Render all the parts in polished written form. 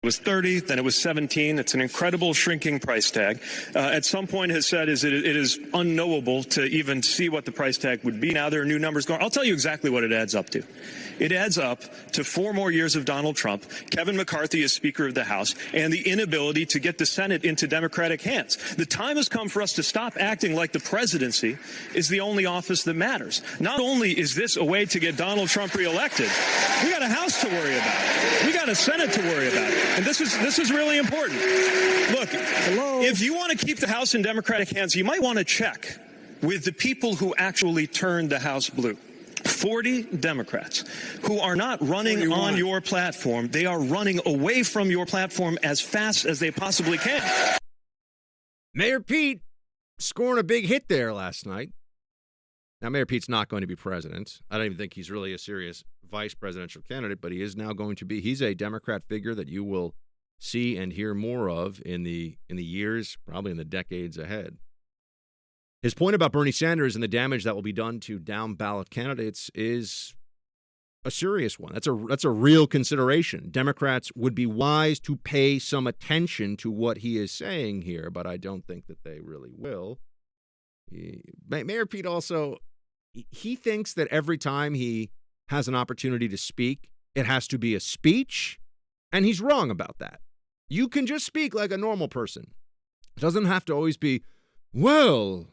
It was 30, then it was 17. It's an incredible shrinking price tag. At some point has said it is unknowable to even see what the price tag would be. Now there are new numbers going. I'll tell you exactly what it adds up to. It adds up to 4 more years of Donald Trump, Kevin McCarthy as Speaker of the House, and the inability to get the Senate into Democratic hands. The time has come for us to stop acting like the presidency is the only office that matters. Not only is this a way to get Donald Trump reelected, we got a House to worry about. We got a Senate to worry about. And this is really important. Look, if you want to keep the House in Democratic hands, you might want to check with the people who actually turned the House blue. 40 Democrats who are not running on your platform. They are running away from your platform as fast as they possibly can. Mayor Pete scoring a big hit there last night. Now, Mayor Pete's not going to be president. I don't even think he's really a serious vice presidential candidate, but he is now going to be. He's a Democrat figure that you will see and hear more of in the years, probably in the decades ahead. His point about Bernie Sanders and the damage that will be done to down-ballot candidates is a serious one. That's a real consideration. Democrats would be wise to pay some attention to what he is saying here, but I don't think that they really will. Mayor Pete also, he thinks that every time he has an opportunity to speak, it has to be a speech, and he's wrong about that. You can just speak like a normal person. It doesn't have to always be, well,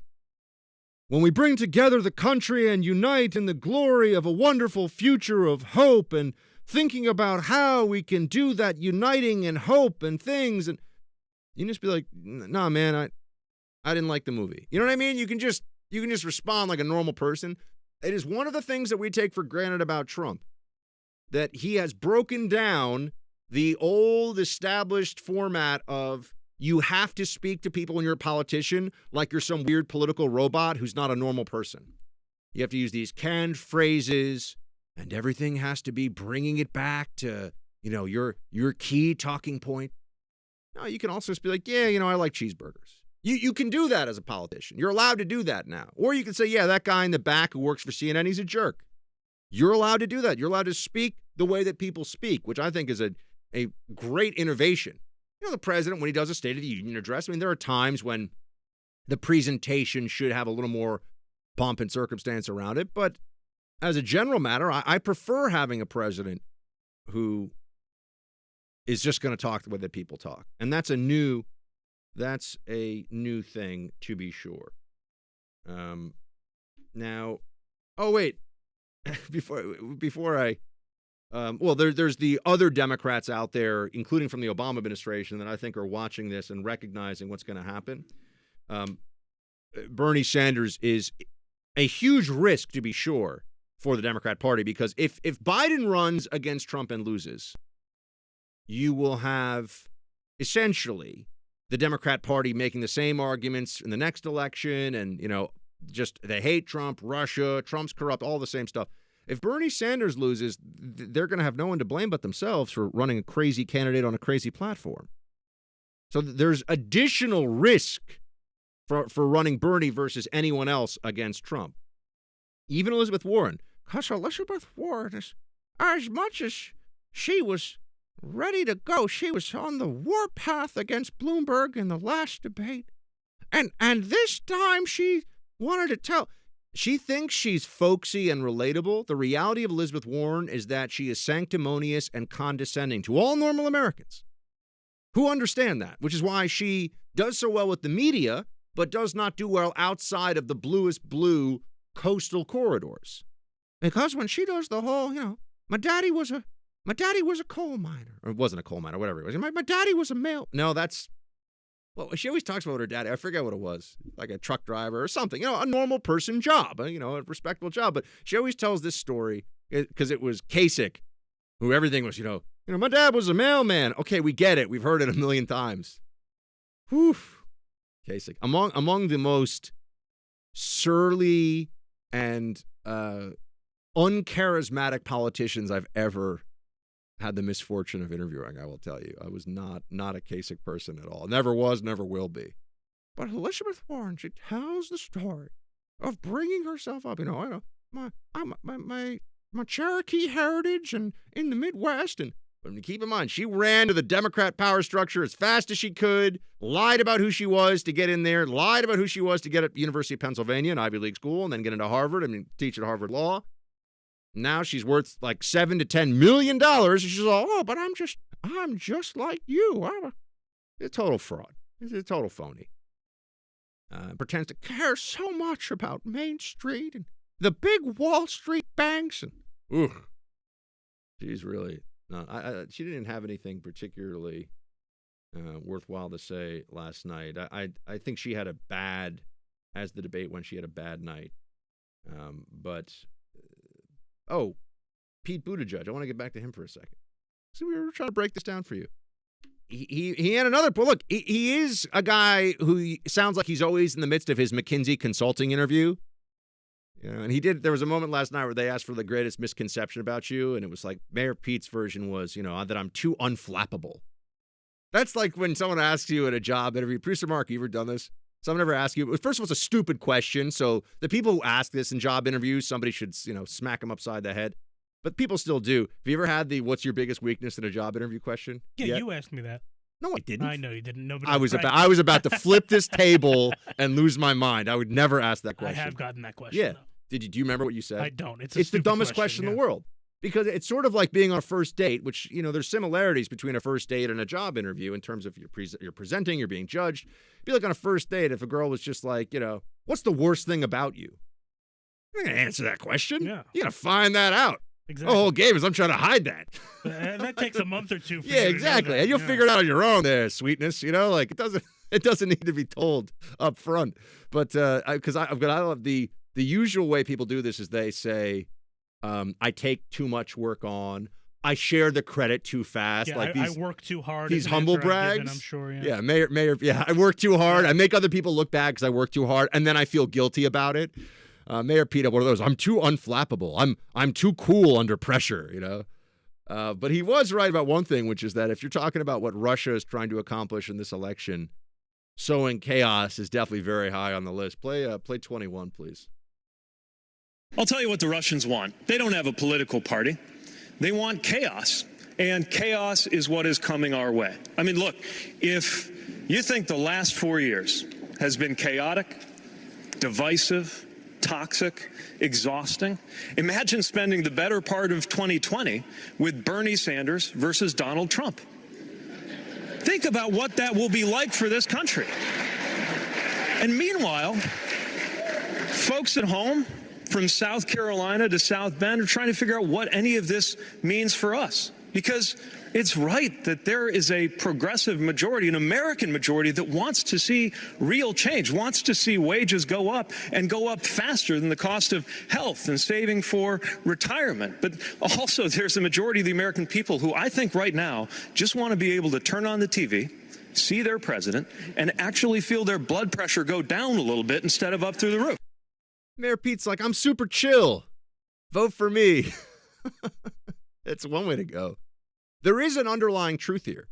when we bring together the country and unite in the glory of a wonderful future of hope and thinking about how we can do that uniting and hope and things, and you just be like, nah, man, I didn't like the movie. You know what I mean? You can just respond like a normal person. It is one of the things that we take for granted about Trump, that he has broken down the old established format of you have to speak to people when you're a politician like you're some weird political robot who's not a normal person. You have to use these canned phrases, and everything has to be bringing it back to, your key talking point. No, you can also just be like, yeah, I like cheeseburgers. You can do that as a politician. You're allowed to do that now. Or you can say, yeah, that guy in the back who works for CNN, he's a jerk. You're allowed to do that. You're allowed to speak the way that people speak, which I think is a great innovation. The president, when he does a State of the Union address, there are times when the presentation should have a little more pomp and circumstance around it. But as a general matter, I prefer having a president who is just going to talk the way that people talk. And that's a new thing, to be sure. Now, oh, wait, before I... there's the other Democrats out there, including from the Obama administration, that I think are watching this and recognizing what's going to happen. Bernie Sanders is a huge risk, to be sure, for the Democrat Party, because if Biden runs against Trump and loses, you will have essentially the Democrat Party making the same arguments in the next election, and just they hate Trump, Russia, Trump's corrupt, all the same stuff. If Bernie Sanders loses, they're going to have no one to blame but themselves for running a crazy candidate on a crazy platform. So there's additional risk for running Bernie versus anyone else against Trump. Even Elizabeth Warren. Because Elizabeth Warren, as much as she was ready to go, she was on the warpath against Bloomberg in the last debate. And this time she wanted to tell... She thinks she's folksy and relatable. The reality of Elizabeth Warren is that she is sanctimonious and condescending to all normal Americans who understand that, which is why she does so well with the media, but does not do well outside of the bluest blue coastal corridors. Because when she does the whole, my daddy was a coal miner. Or it wasn't a coal miner, whatever it was. My daddy was a mail. No, that's... Well, she always talks about her daddy. I forget what it was, like a truck driver or something, a normal person job, a respectable job. But she always tells this story because it was Kasich, who everything was, my dad was a mailman. Okay, we get it. We've heard it a million times. Whew. Kasich. Among the most surly and uncharismatic politicians I've ever had the misfortune of interviewing, I will tell you. I was not a Kasich person at all. Never was, never will be. But Elizabeth Warren, she tells the story of bringing herself up. My Cherokee heritage and in the Midwest, and But keep in mind, she ran to the Democrat power structure as fast as she could, lied about who she was to get in there, lied about who she was to get at University of Pennsylvania, an Ivy League school, and then get into Harvard and teach at Harvard Law. Now she's worth like $7 to $10 million. And she's all, oh, but I'm just like you. I'm a total fraud. It's a total phony. Pretends to care so much about Main Street and the big Wall Street banks. And she's really not. She didn't have anything particularly worthwhile to say last night. I think she had as the debate went, she had a bad night. Pete Buttigieg. I want to get back to him for a second. So we were trying to break this down for you. He had another. Look, he is a guy who sounds like he's always in the midst of his McKinsey consulting interview. You know, and there was a moment last night where they asked for the greatest misconception about you, and it was like Mayor Pete's version was, that I'm too unflappable. That's like when someone asks you at a job interview, producer Mark, you ever done this? Someone ever asked you, first of all, it's a stupid question, so the people who ask this in job interviews, somebody should, smack them upside the head. But people still do. Have you ever had the what's your biggest weakness in a job interview question? Yeah, you asked me that. No, I didn't. I know you didn't. Nobody. I was about to flip this table and lose my mind. I would never ask that question. I have gotten that question. Yeah. Though. Do you remember what you said? I don't. It's the dumbest question in the world. Because it's sort of like being on a first date, which, there's similarities between a first date and a job interview in terms of you're presenting, you're being judged. It'd be like on a first date if a girl was just like, what's the worst thing about you? You're not going to answer that question. Yeah. You got to find that out. Exactly. The whole game is I'm trying to hide that. That takes a month or two. For yeah, you exactly. To know that. And you'll figure it out on your own there, sweetness. Like it doesn't need to be told up front. But because I love the usual way people do this is they say, I take too much work on. I share the credit too fast. Yeah, like I work too hard. These humble brags. I'm sure. Yeah. Yeah, Mayor. Yeah, I work too hard. I make other people look bad because I work too hard, and then I feel guilty about it. Mayor Pete, one of those. I'm too unflappable. I'm too cool under pressure. But he was right about one thing, which is that if you're talking about what Russia is trying to accomplish in this election, sowing chaos is definitely very high on the list. Play 21, please. I'll tell you what the Russians want. They don't have a political party. They want chaos. And chaos is what is coming our way. I mean, look, if you think the last 4 years has been chaotic, divisive, toxic, exhausting, imagine spending the better part of 2020 with Bernie Sanders versus Donald Trump. Think about what that will be like for this country. And meanwhile, folks at home, from South Carolina to South Bend, are trying to figure out what any of this means for us. Because it's right that there is a progressive majority, an American majority, that wants to see real change, wants to see wages go up and go up faster than the cost of health and saving for retirement. But also there's a majority of the American people who I think right now just want to be able to turn on the TV, see their president, and actually feel their blood pressure go down a little bit instead of up through the roof. Mayor Pete's like, I'm super chill. Vote for me. That's one way to go. There is an underlying truth here,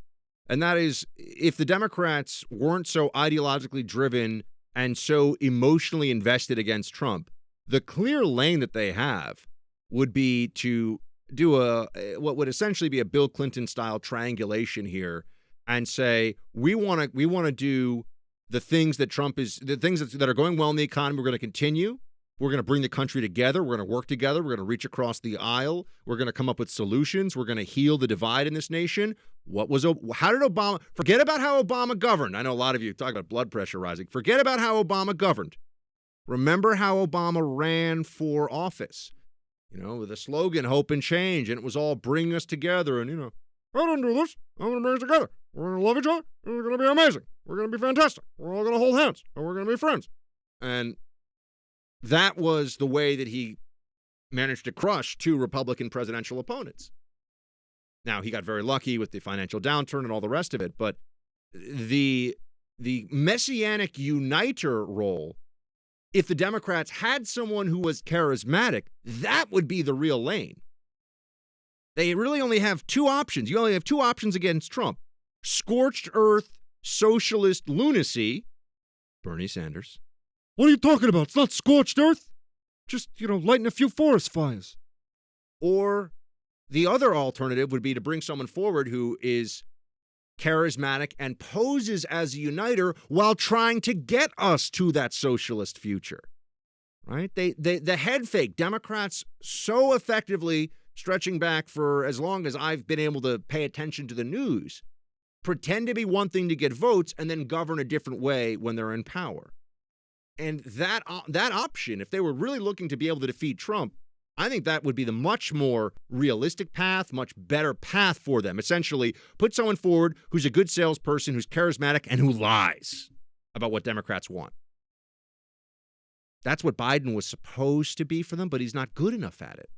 and that is if the Democrats weren't so ideologically driven and so emotionally invested against Trump, the clear lane that they have would be to do what would essentially be a Bill Clinton-style triangulation here and say, we want to do the things that the things that are going well in the economy, we're going to continue. We're going to bring the country together. We're going to work together. We're going to reach across the aisle. We're going to come up with solutions. We're going to heal the divide in this nation. How did Obama, forget about how Obama governed. I know a lot of you talk about blood pressure rising. Forget about how Obama governed. Remember how Obama ran for office, with a slogan, hope and change. And it was all bring us together. And, I didn't do this. I'm going to bring us together. We're going to love each other. We're going to be amazing. We're going to be fantastic. We're all going to hold hands. And we're going to be friends. And that was the way that he managed to crush two Republican presidential opponents. Now, he got very lucky with the financial downturn and all the rest of it, but the messianic uniter role, if the Democrats had someone who was charismatic, that would be the real lane. They really only have two options. You only have two options against Trump. Scorched earth, socialist lunacy, Bernie Sanders. What are you talking about? It's not scorched earth. Just, lighting a few forest fires. Or The other alternative would be to bring someone forward who is charismatic and poses as a uniter while trying to get us to that socialist future, right? The head fake, Democrats so effectively stretching back for as long as I've been able to pay attention to the news, pretend to be one thing to get votes and then govern a different way when they're in power. And that option, if they were really looking to be able to defeat Trump, I think that would be the much more realistic path, much better path for them. Essentially, put someone forward who's a good salesperson, who's charismatic, and who lies about what Democrats want. That's what Biden was supposed to be for them, but he's not good enough at it.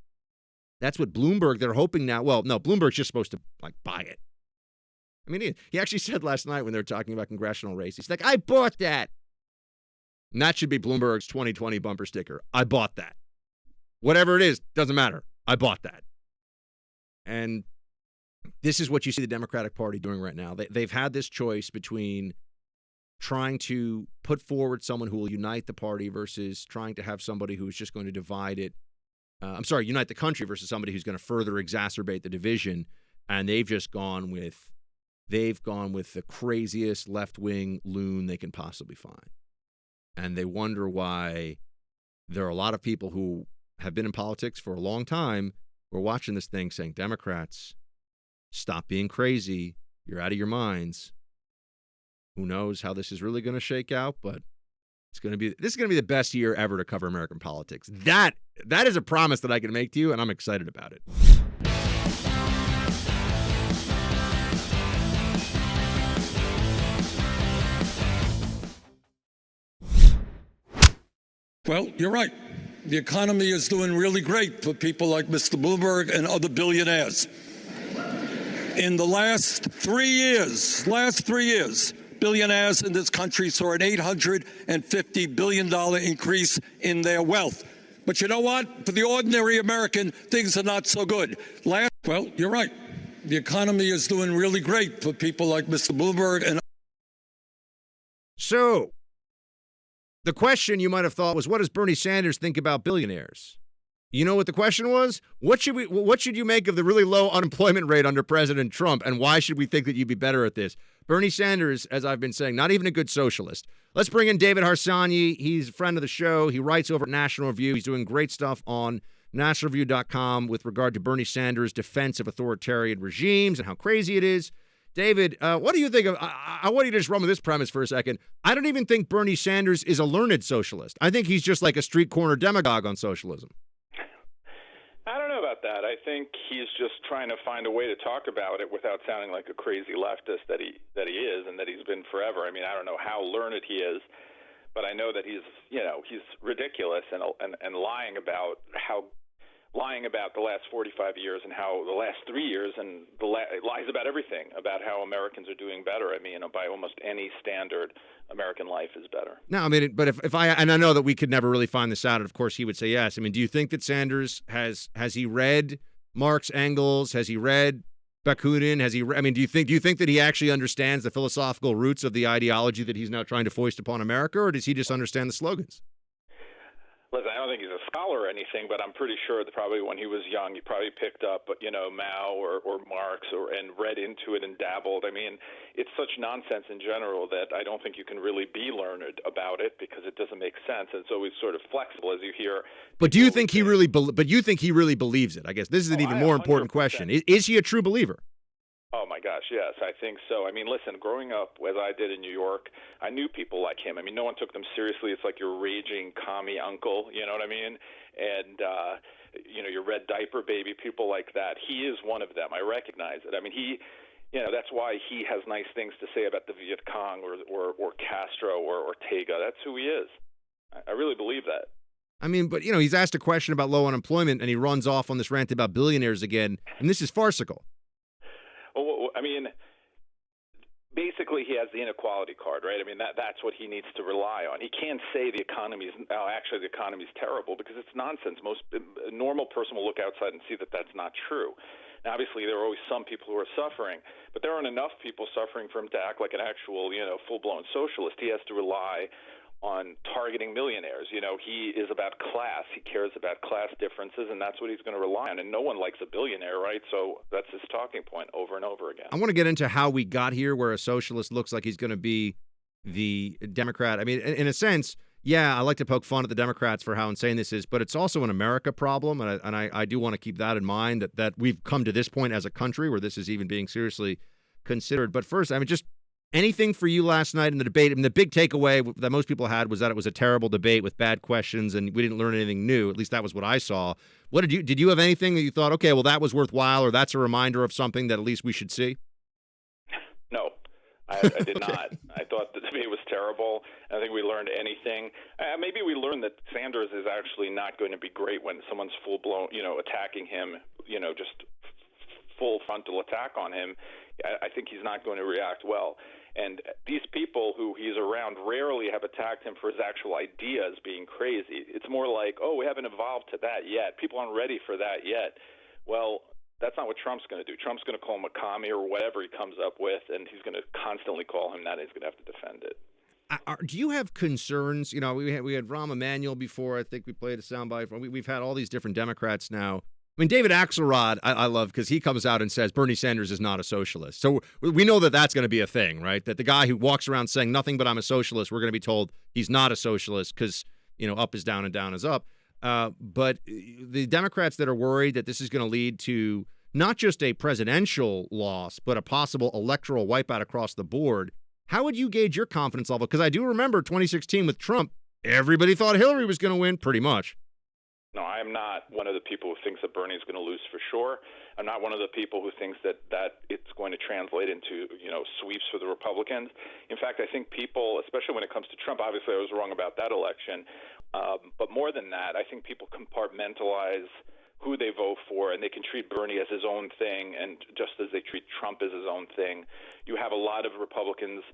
That's what Bloomberg, they're hoping now. Well, no, Bloomberg's just supposed to buy it. I mean, he actually said last night when they were talking about congressional races, he's like, I bought that. And that should be Bloomberg's 2020 bumper sticker. I bought that. Whatever it is, doesn't matter. I bought that. And this is what you see the Democratic Party doing right now. They've had this choice between trying to put forward someone who will unite the party versus trying to have somebody who is just going to divide it. Unite the country versus somebody who's going to further exacerbate the division. And they've gone with the craziest left-wing loon they can possibly find. And they wonder why there are a lot of people who have been in politics for a long time who are watching this thing saying, Democrats, stop being crazy. You're out of your minds. Who knows how this is really going to shake out, but this is going to be the best year ever to cover American politics. That is a promise that I can make to you, and I'm excited about it. Well, you're right. The economy is doing really great for people like Mr. Bloomberg and other billionaires. In the last 3 years, billionaires in this country saw an $850 billion increase in their wealth. But you know what? For the ordinary American, things are not so good. Well, you're right. The economy is doing really great for people like Mr. Bloomberg and. So, the question you might have thought was, what does Bernie Sanders think about billionaires? You know what the question was? What should you make of the really low unemployment rate under President Trump, and why should we think that you'd be better at this? Bernie Sanders, as I've been saying, not even a good socialist. Let's bring in David Harsanyi. He's a friend of the show. He writes over at National Review. He's doing great stuff on nationalreview.com with regard to Bernie Sanders' defense of authoritarian regimes and how crazy it is. David, what do you think of? I want you to just run with this premise for a second. I don't even think Bernie Sanders is a learned socialist. I think he's just like a street corner demagogue on socialism. I don't know about that. I think he's just trying to find a way to talk about it without sounding like a crazy leftist that he is and that he's been forever. I mean, I don't know how learned he is, but I know that he's ridiculous and lying about the last 45 years and how the last 3 years and lies about everything, about how Americans are doing better. I mean, by almost any standard, American life is better. No, I mean, but if I know that we could never really find this out, and of course he would say yes. I mean, do you think that Sanders has he read Marx, Engels? Has he read Bakunin? Do you think that he actually understands the philosophical roots of the ideology that he's now trying to foist upon America, or does he just understand the slogans? Listen, I don't think he's a scholar or anything, but I'm pretty sure that probably when he was young, he probably picked up, Mao or Marx and read into it and dabbled. I mean, it's such nonsense in general that I don't think you can really be learned about it because it doesn't make sense. And it's always sort of flexible, as you hear. But you think he really believes it? I guess this is an even more important question. Is he a true believer? Oh, my gosh, yes, I think so. I mean, listen, growing up, as I did in New York, I knew people like him. I mean, no one took them seriously. It's like your raging commie uncle, you know what I mean? And, your red diaper baby, people like that. He is one of them. I recognize it. I mean, that's why he has nice things to say about the Viet Cong or Castro or Ortega. That's who he is. I really believe that. I mean, but, he's asked a question about low unemployment, and he runs off on this rant about billionaires again, and this is farcical. Well, I mean, basically he has the inequality card, right? I mean, that's what he needs to rely on. He can't say the economy's terrible because it's nonsense. Most normal person will look outside and see that that's not true. Now, obviously, there are always some people who are suffering, but there aren't enough people suffering for him to act like an actual, full-blown socialist. He has to rely on targeting millionaires. You know, he is about class. He cares about class differences, and that's what he's going to rely on. And no one likes a billionaire, right? So that's his talking point over and over again. I want to get into how we got here where a socialist looks like he's going to be the Democrat. I mean, in a sense, yeah, I like to poke fun at the Democrats for how insane this is, but it's also an America problem, and I do want to keep that in mind, that we've come to this point as a country where this is even being seriously considered. But first, I mean, just anything for you last night in the debate? I mean, the big takeaway that most people had was that it was a terrible debate with bad questions, and we didn't learn anything new. At least that was what I saw. What did you have anything that you thought, okay, well, that was worthwhile, or that's a reminder of something that at least we should see? No, I did not. I thought the debate was terrible. I think we learned anything. Maybe we learned that Sanders is actually not going to be great when someone's full-blown, attacking him, just full frontal attack on him. I think he's not going to react well. And these people who he's around rarely have attacked him for his actual ideas being crazy. It's more like, oh, we haven't evolved to that yet. People aren't ready for that yet. Well, that's not what Trump's going to do. Trump's going to call him a commie or whatever he comes up with, and he's going to constantly call him that, and he's going to have to defend it. Do you have concerns? You know, we had Rahm Emanuel before. I think we played a soundbite. We've had all these different Democrats now. I mean, David Axelrod, I love because he comes out and says Bernie Sanders is not a socialist. So we know that that's going to be a thing, right? That the guy who walks around saying nothing but I'm a socialist, we're going to be told he's not a socialist because, up is down and down is up. But the Democrats that are worried that this is going to lead to not just a presidential loss, but a possible electoral wipeout across the board, how would you gauge your confidence level? Because I do remember 2016 with Trump, everybody thought Hillary was going to win pretty much. No, I am not one of the people who thinks that Bernie is going to lose for sure. I'm not one of the people who thinks that it's going to translate into, sweeps for the Republicans. In fact, I think people, especially when it comes to Trump, obviously I was wrong about that election, but more than that, I think people compartmentalize who they vote for, and they can treat Bernie as his own thing, and just as they treat Trump as his own thing. You have a lot of Republicans,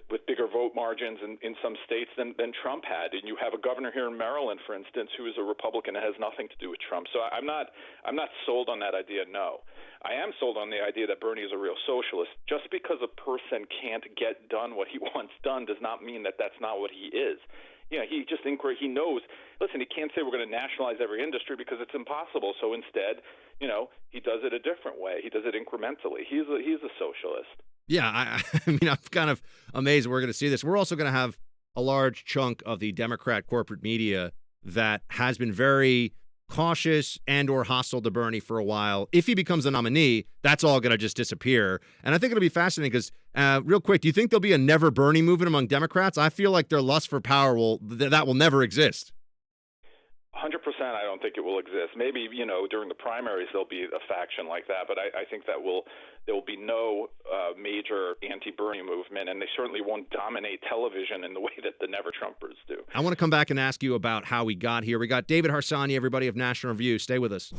with bigger vote margins in some states than Trump had. And you have a governor here in Maryland, for instance, who is a Republican and has nothing to do with Trump. So I'm not sold on that idea, no. I am sold on the idea that Bernie is a real socialist. Just because a person can't get done what he wants done does not mean that that's not what he is. He knows, listen, he can't say we're going to nationalize every industry because it's impossible. So instead, he does it a different way. He does it incrementally. He's a socialist. Yeah, I mean, I'm kind of amazed we're going to see this. We're also going to have a large chunk of the Democrat corporate media that has been very cautious and or hostile to Bernie for a while. If he becomes a nominee, that's all going to just disappear. And I think it'll be fascinating because, real quick, do you think there'll be a never Bernie movement among Democrats? I feel like their lust for power will never exist. 100%, I don't think it will exist. Maybe, during the primaries there'll be a faction like that, but I think there will be no major anti-Bernie movement, and they certainly won't dominate television in the way that the Never-Trumpers do. I want to come back and ask you about how we got here. We got David Harsanyi, everybody of National Review. Stay with us.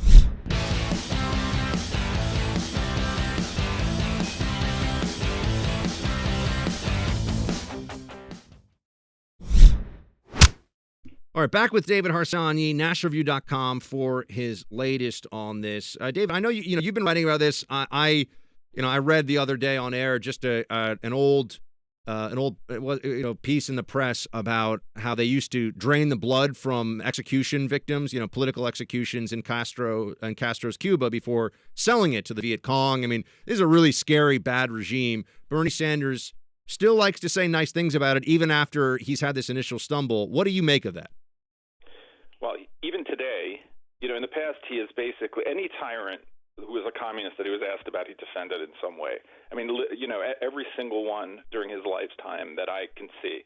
All right, back with David Harsanyi, nationalreview.com for his latest on this. David, I know you've been writing about this. I read the other day on air just an old piece in the press about how they used to drain the blood from execution victims, political executions in Castro's Cuba before selling it to the Viet Cong. I mean, this is a really scary, bad regime. Bernie Sanders still likes to say nice things about it even after he's had this initial stumble. What do you make of that? Well, even today, in the past, he is basically any tyrant who was a communist that he was asked about, he defended in some way. I mean, every single one during his lifetime that I can see.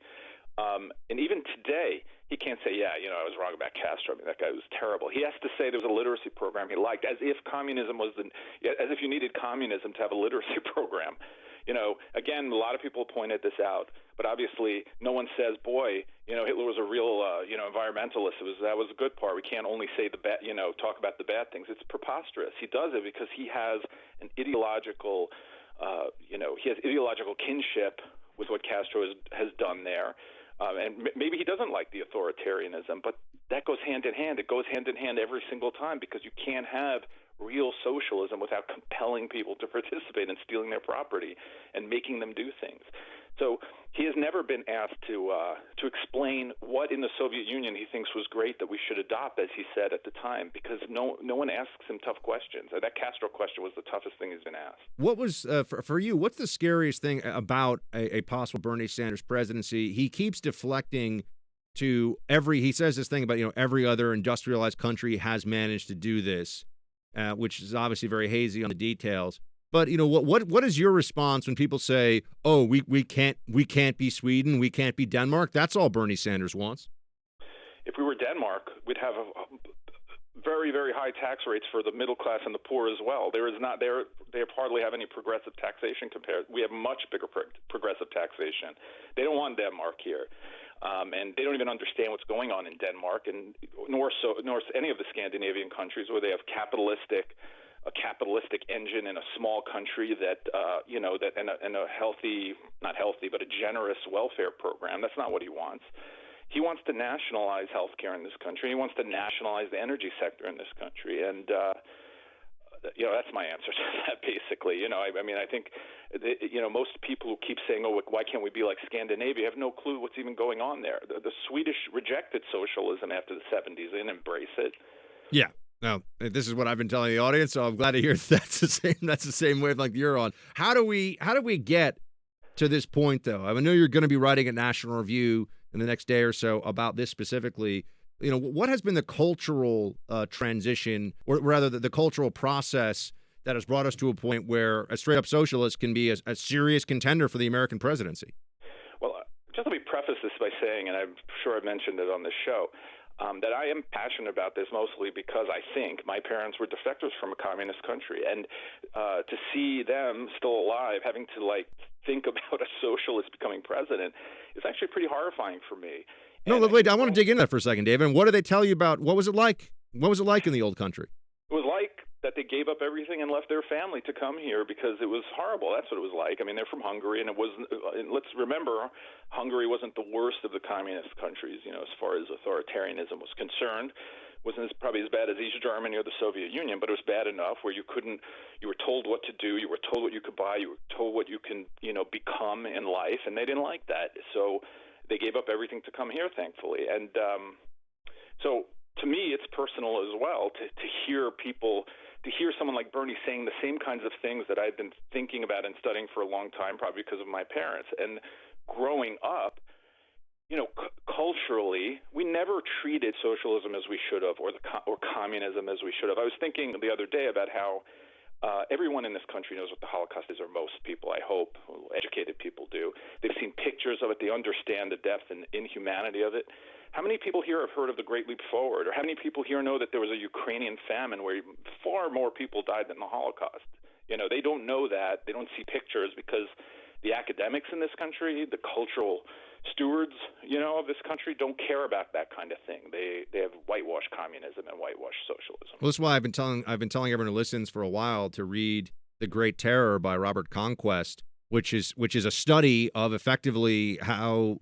And even today, he can't say, I was wrong about Castro. I mean, that guy was terrible. He has to say there was a literacy program he liked, as if communism as if you needed communism to have a literacy program. Again, a lot of people pointed this out, but obviously no one says, boy, Hitler was a real, environmentalist. That was a good part. We can't only say the bad, talk about the bad things. It's preposterous. He does it because he has an ideological, he has ideological kinship with what Castro has done there. And maybe he doesn't like the authoritarianism, but that goes hand in hand. It goes hand in hand every single time because you can't have real socialism without compelling people to participate in stealing their property and making them do things. So he has never been asked to explain what in the Soviet Union he thinks was great that we should adopt, as he said at the time, because no one asks him tough questions. That Castro question was the toughest thing he's been asked. What was, for you, what's the scariest thing about a possible Bernie Sanders presidency? He keeps deflecting to he says this thing about, every other industrialized country has managed to do this, which is obviously very hazy on the details. But what is your response when people say, "Oh, we can't be Sweden, we can't be Denmark"? That's all Bernie Sanders wants. If we were Denmark, we'd have very, very high tax rates for the middle class and the poor as well. They hardly have any progressive taxation compared. We have much bigger progressive taxation. They don't want Denmark here. And they don't even understand what's going on in Denmark, and nor any of the Scandinavian countries where they have a capitalistic engine in a small country that and a healthy, not healthy, but a generous welfare program. That's not what he wants. He wants to nationalize healthcare in this country. He wants to nationalize the energy sector in this country, and that's my answer to that, basically. I think most people who keep saying, "Oh, why can't we be like Scandinavia?" have no clue what's even going on there. The Swedish rejected socialism after the 70s. They didn't embrace it. Yeah. No, this is what I've been telling the audience, so I'm glad to hear that's the same wavelength you're on. How do we get to this point, though? I know you're going to be writing at National Review in the next day or so about this specifically. What has been the cultural transition, or rather the cultural process that has brought us to a point where a straight-up socialist can be a serious contender for the American presidency? Well, just let me preface this by saying, and I'm sure I've mentioned it on this show, that I am passionate about this mostly because I think my parents were defectors from a communist country, and to see them still alive, having to think about a socialist becoming president, is actually pretty horrifying for me. No, wait, I want to dig into that for a second, David. And what do they tell you about, what was it like? What was it like in the old country? It was like that they gave up everything and left their family to come here because it was horrible. That's what it was like. I mean, they're from Hungary, and it wasn't. Let's remember, Hungary wasn't the worst of the communist countries, as far as authoritarianism was concerned. It wasn't probably as bad as East Germany or the Soviet Union, but it was bad enough where you were told what to do, you were told what you could buy, you were told what you can, become in life, and they didn't like that. So they gave up everything to come here, thankfully. And so to me, it's personal as well to hear someone like Bernie saying the same kinds of things that I've been thinking about and studying for a long time, probably because of my parents. And growing up, culturally, we never treated socialism as we should have, or communism as we should have. I was thinking the other day about how everyone in this country knows what the Holocaust is, or most people, I hope, educated people do. They've seen pictures of it. They understand the depth and inhumanity of it. How many people here have heard of the Great Leap Forward? Or how many people here know that there was a Ukrainian famine where far more people died than the Holocaust? They don't know that. They don't see pictures because the academics in this country, the cultural stewards, of this country don't care about that kind of thing. They have whitewashed communism and whitewashed socialism. Well, that's why I've been telling everyone who listens for a while to read The Great Terror by Robert Conquest, which is a study of effectively how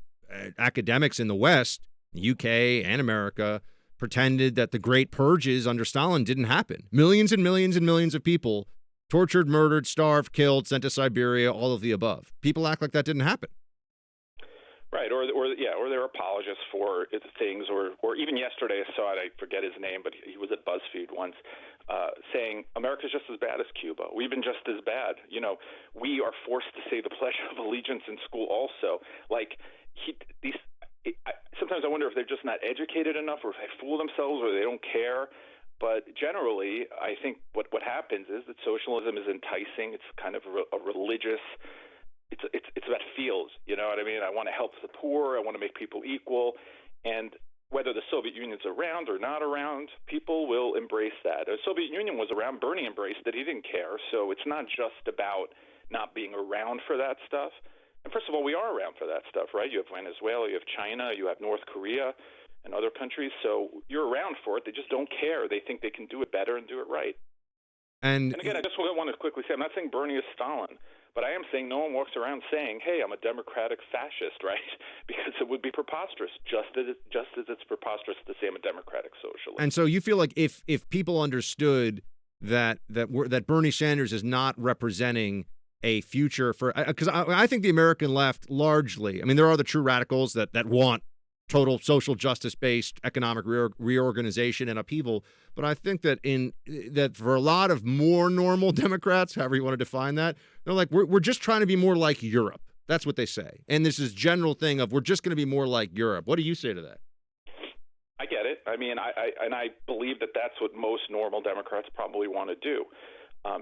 academics in the West, UK and America, pretended that the Great Purges under Stalin didn't happen. Millions and millions and millions of people tortured, murdered, starved, killed, sent to Siberia, all of the above. People act like that didn't happen. Right, or they're apologists for things, or even yesterday I saw it, I forget his name, but he was at BuzzFeed once, saying America's just as bad as Cuba. We've been just as bad. We are forced to say the Pledge of Allegiance in school also. Sometimes I wonder if they're just not educated enough, or if they fool themselves, or they don't care. But generally, I think what happens is that socialism is enticing. It's kind of a religious. It's about feels, you know what I mean? I want to help the poor. I want to make people equal. And whether the Soviet Union's around or not around, people will embrace that. The Soviet Union was around. Bernie embraced it. He didn't care. So it's not just about not being around for that stuff. And first of all, we are around for that stuff, right? You have Venezuela, you have China, you have North Korea and other countries. So you're around for it. They just don't care. They think they can do it better and do it right. And again, I just want to quickly say, I'm not saying Bernie is Stalin, but I am saying no one walks around saying, hey, I'm a democratic fascist, right? Because it would be preposterous, just as it's preposterous to say I'm a democratic socialist. And so you feel like if people understood that Bernie Sanders is not representing a future for, because I think the American left largely, I mean, there are the true radicals that want total social justice-based economic reorganization and upheaval, but I think that that for a lot of more normal Democrats, however you want to define that, they're like, we're just trying to be more like Europe. That's what they say. And this is general thing of we're just going to be more like Europe. What do you say to that? I get it. I mean, I believe that that's what most normal Democrats probably want to do.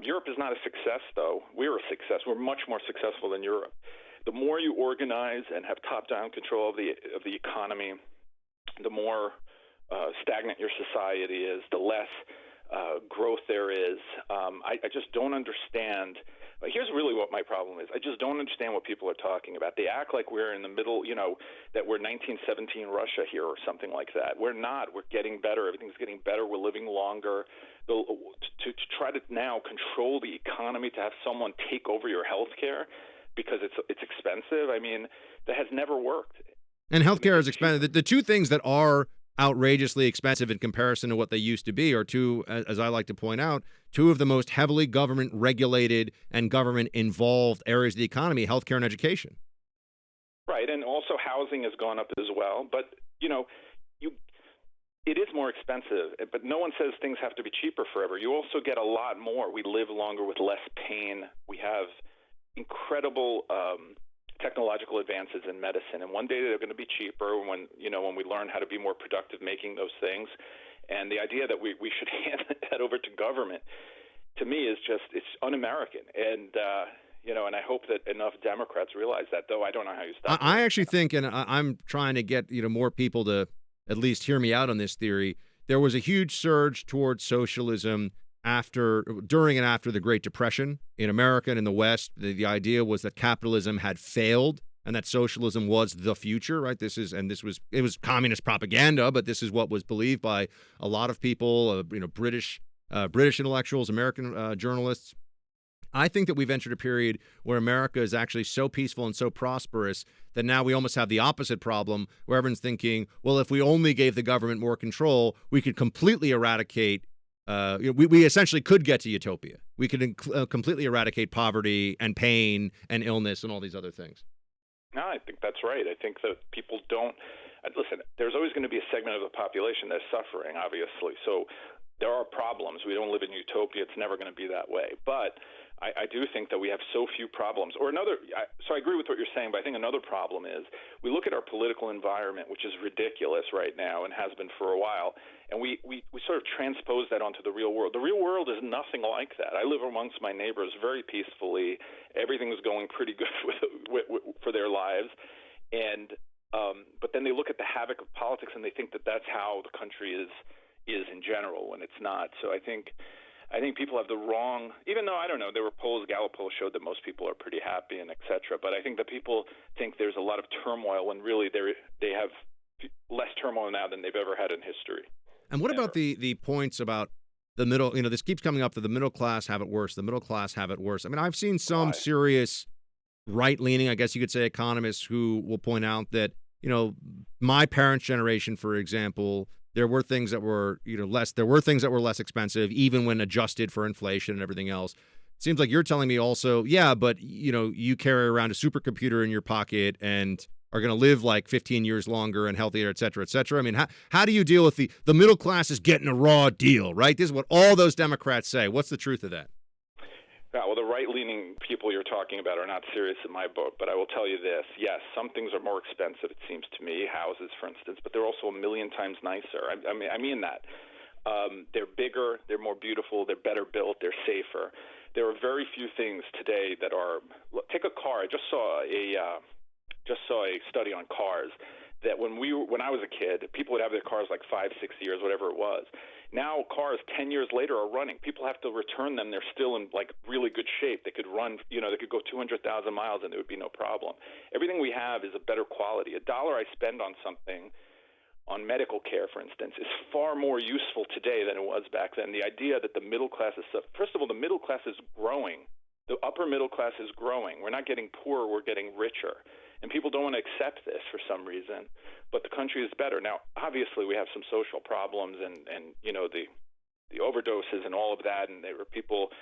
Europe is not a success, though. We're a success. We're much more successful than Europe. The more you organize and have top-down control of the economy, the more stagnant your society is, the less growth there is. I just don't understand. Here's really what my problem is. I just don't understand what people are talking about. They act like we're in the middle, that we're 1917 Russia here or something like that. We're not. We're getting better. Everything's getting better. We're living longer. To try to now control the economy, to have someone take over your health care because it's expensive, I mean, that has never worked. And healthcare is expensive. The two things that are outrageously expensive in comparison to what they used to be are two, as I like to point out, two of the most heavily government regulated and government involved areas of the economy, healthcare and education. Right, and also housing has gone up as well. But, it is more expensive, but no one says things have to be cheaper forever. You also get a lot more. We live longer with less pain. We have incredible technological advances in medicine, and one day they're going to be cheaper when we learn how to be more productive making those things. And the idea that we should hand that over to government, to me, is just, it's un-American. And and I hope that enough Democrats realize that, though I don't know how you stop it. I actually think, and I'm trying to get more people to at least hear me out on this theory, there was a huge surge towards socialism during and after the Great Depression in America and in the West. The idea was that capitalism had failed and that socialism was the future, right? It was communist propaganda, but this is what was believed by a lot of people, British intellectuals, American journalists. I think that we've entered a period where America is actually so peaceful and so prosperous that now we almost have the opposite problem, where everyone's thinking, well, if we only gave the government more control, we could completely eradicate we essentially could get to utopia. We could completely eradicate poverty and pain and illness and all these other things. No, I think that's right. I think that people don't listen. There's always going to be a segment of the population that's suffering, obviously. So there are problems. We don't live in utopia. It's never going to be that way. But I do think that we have so few problems. So I agree with what you're saying, but I think another problem is we look at our political environment, which is ridiculous right now and has been for a while, and we sort of transpose that onto the real world. The real world is nothing like that. I live amongst my neighbors very peacefully. Everything's going pretty good for their lives, and but then they look at the havoc of politics and they think that that's how the country is in general, when it's not. So I think people have the wrong, even though, I don't know, there were polls, Gallup polls showed that most people are pretty happy and et cetera, but I think that people think there's a lot of turmoil when really they have less turmoil now than they've ever had in history. And what about the points about the middle, this keeps coming up that the middle class have it worse, the middle class have it worse. I mean, I've seen some serious right-leaning, I guess you could say, economists who will point out that, my parents' generation, for example, there were things that were, less. There were things that were less expensive, even when adjusted for inflation and everything else. It seems like you're telling me also, yeah, but you carry around a supercomputer in your pocket and are going to live like 15 years longer and healthier, et cetera, et cetera. I mean, how do you deal with the middle class is getting a raw deal, right? This is what all those Democrats say. What's the truth of that? Yeah, well, the right-leaning people you're talking about are not serious in my book, but I will tell you this. Yes, some things are more expensive, it seems to me, houses, for instance, but they're also a million times nicer. I mean that. They're bigger, they're more beautiful, they're better built, they're safer. There are very few things today that are – take a car. I just saw a study on cars that when I was a kid, people would have their cars like 5, 6 years, whatever it was. Now cars 10 years later are running. People have to return them. They're still in like really good shape. They could run, they could go 200,000 miles and there would be no problem. Everything we have is a better quality. $1 I spend on something, on medical care, for instance, is far more useful today than it was back then. The idea that the middle class is, first of all, the middle class is growing. The upper middle class is growing. We're not getting poorer, we're getting richer. And people don't want to accept this for some reason, but the country is better. Now, obviously, we have some social problems and the overdoses and all of that, and there were people,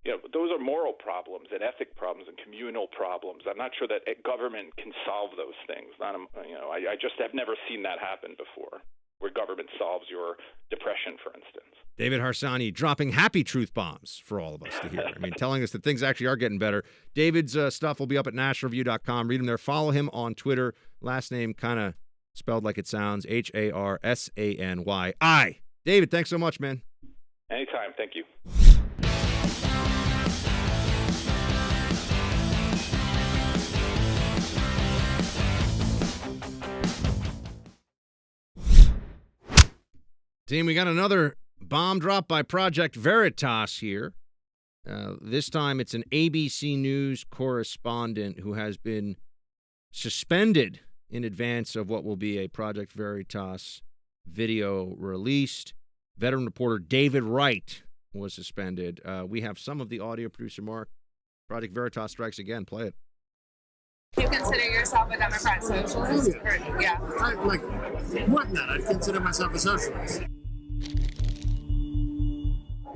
those are moral problems and ethic problems and communal problems. I'm not sure that a government can solve those things. I just have never seen that happen before, where government solves your depression, for instance. David Harsanyi dropping happy truth bombs for all of us to hear. I mean, telling us that things actually are getting better. David's stuff will be up at nationalreview.com. Read him there. Follow him on Twitter. Last name kind of spelled like it sounds, Harsany. David, thanks so much, man. Anytime. Thank you. Team, we got another bomb drop by Project Veritas here. This time it's an ABC News correspondent who has been suspended in advance of what will be a Project Veritas video released. Veteran reporter David Wright was suspended. We have some of the audio. Producer Mark. Project Veritas strikes again. Play it. You consider yourself a Democrat socialist? Yeah. More than that, I'd consider myself a socialist.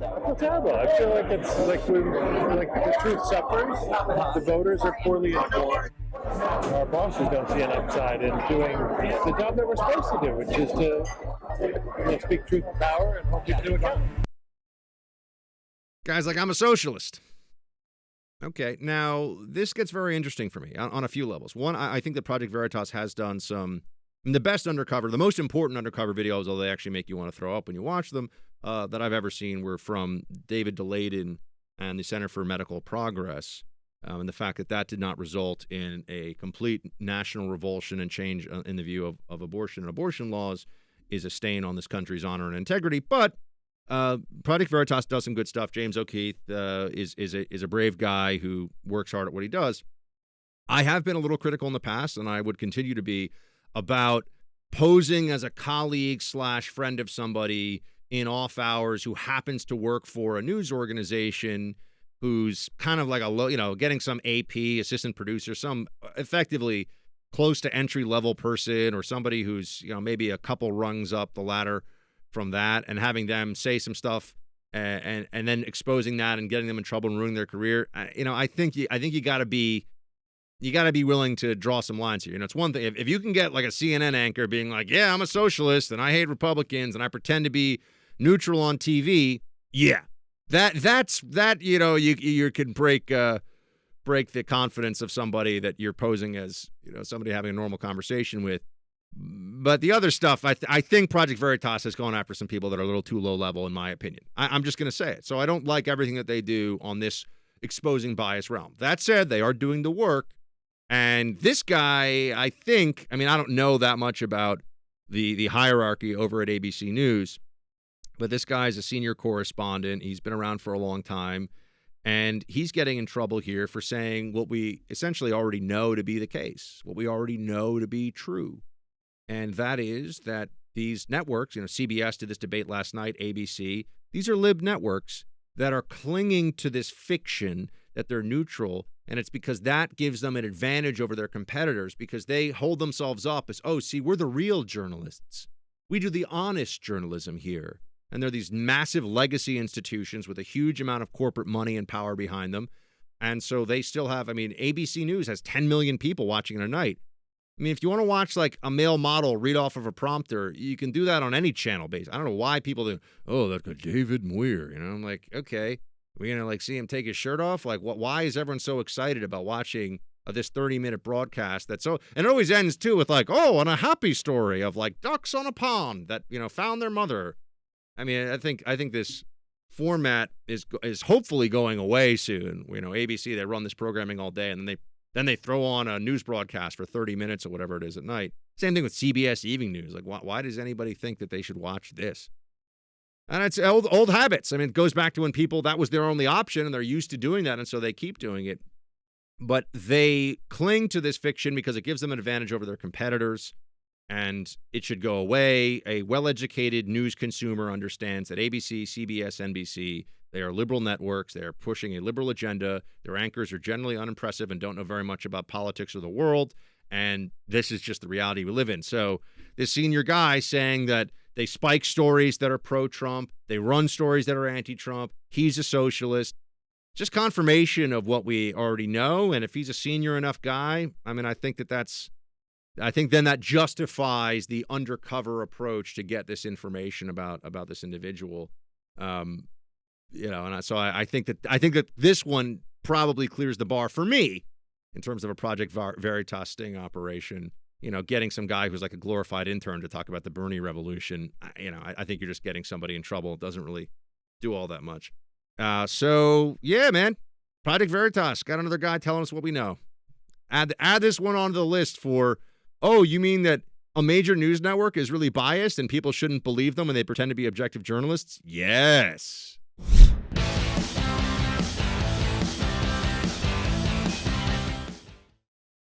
I feel terrible. I feel like it's like the truth suffers. The voters are poorly informed. Our bosses don't see an upside in doing the job that we're supposed to do, which is to speak truth to power and hold people to account. Guys, I'm a socialist. Okay, now this gets very interesting for me on a few levels. One, I think that Project Veritas has done the best undercover, the most important undercover videos, although they actually make you want to throw up when you watch them, that I've ever seen were from David Delayden and the Center for Medical Progress, and the fact that did not result in a complete national revulsion and change in the view of abortion and abortion laws is a stain on this country's honor and integrity. But Project Veritas does some good stuff. James O'Keefe is a brave guy who works hard at what he does. I have been a little critical in the past, and I would continue to be, about posing as a colleague / friend of somebody in off hours who happens to work for a news organization who's kind of like getting some AP, assistant producer, some effectively close to entry level person, or somebody who's, maybe a couple rungs up the ladder from that, and having them say some stuff and then exposing that and getting them in trouble and ruining their career. I think you got to be willing to draw some lines here. It's one thing if you can get like a CNN anchor being like, "Yeah, I'm a socialist and I hate Republicans and I pretend to be neutral on TV." Yeah, you can break the confidence of somebody that you're posing as somebody having a normal conversation with. But the other stuff, I think Project Veritas has gone after some people that are a little too low level, in my opinion. I'm just going to say it. So I don't like everything that they do on this exposing bias realm. That said, they are doing the work. And this guy, I don't know that much about the hierarchy over at ABC News, but this guy's a senior correspondent. He's been around for a long time, and he's getting in trouble here for saying what we essentially already know to be the case, what we already know to be true. And that is that these networks, CBS did this debate last night, ABC, these are lib networks that are clinging to this fiction that they're neutral. And it's because that gives them an advantage over their competitors, because they hold themselves up as, we're the real journalists. We do the honest journalism here. And they're these massive legacy institutions with a huge amount of corporate money and power behind them. And so they still have, ABC News has 10 million people watching it a night. If you want to watch like a male model read off of a prompter, you can do that on any channel base. I don't know why people do, that's got David Muir. I'm like, okay, we're going to see him take his shirt off? Why is everyone so excited about watching this 30-minute broadcast? And it always ends too with on a happy story of ducks on a pond that, found their mother. I think this format is hopefully going away soon. ABC, they run this programming all day, and then they throw on a news broadcast for 30 minutes or whatever it is at night. Same thing with CBS Evening News. Why does anybody think that they should watch this? And it's old habits. It goes back to when that was their only option, and they're used to doing that, and so they keep doing it. But they cling to this fiction because it gives them an advantage over their competitors, and it should go away. A well-educated news consumer understands that ABC, CBS, NBC, they are liberal networks. They are pushing a liberal agenda. Their anchors are generally unimpressive and don't know very much about politics or the world. And this is just the reality we live in. So this senior guy saying that they spike stories that are pro-Trump, they run stories that are anti-Trump, he's a socialist. just confirmation of what we already know. And if he's a senior enough guy, I mean, I think then that justifies the undercover approach to get this information about this individual. And so I think that this one probably clears the bar for me in terms of a Project Veritas sting operation. Getting some guy who's like a glorified intern to talk about the Bernie revolution. I think you're just getting somebody in trouble. It doesn't really do all that much. So yeah, man, Project Veritas got another guy telling us what we know. Add this one onto the list for. Oh, you mean that a major news network is really biased and people shouldn't believe them when they pretend to be objective journalists? Yes.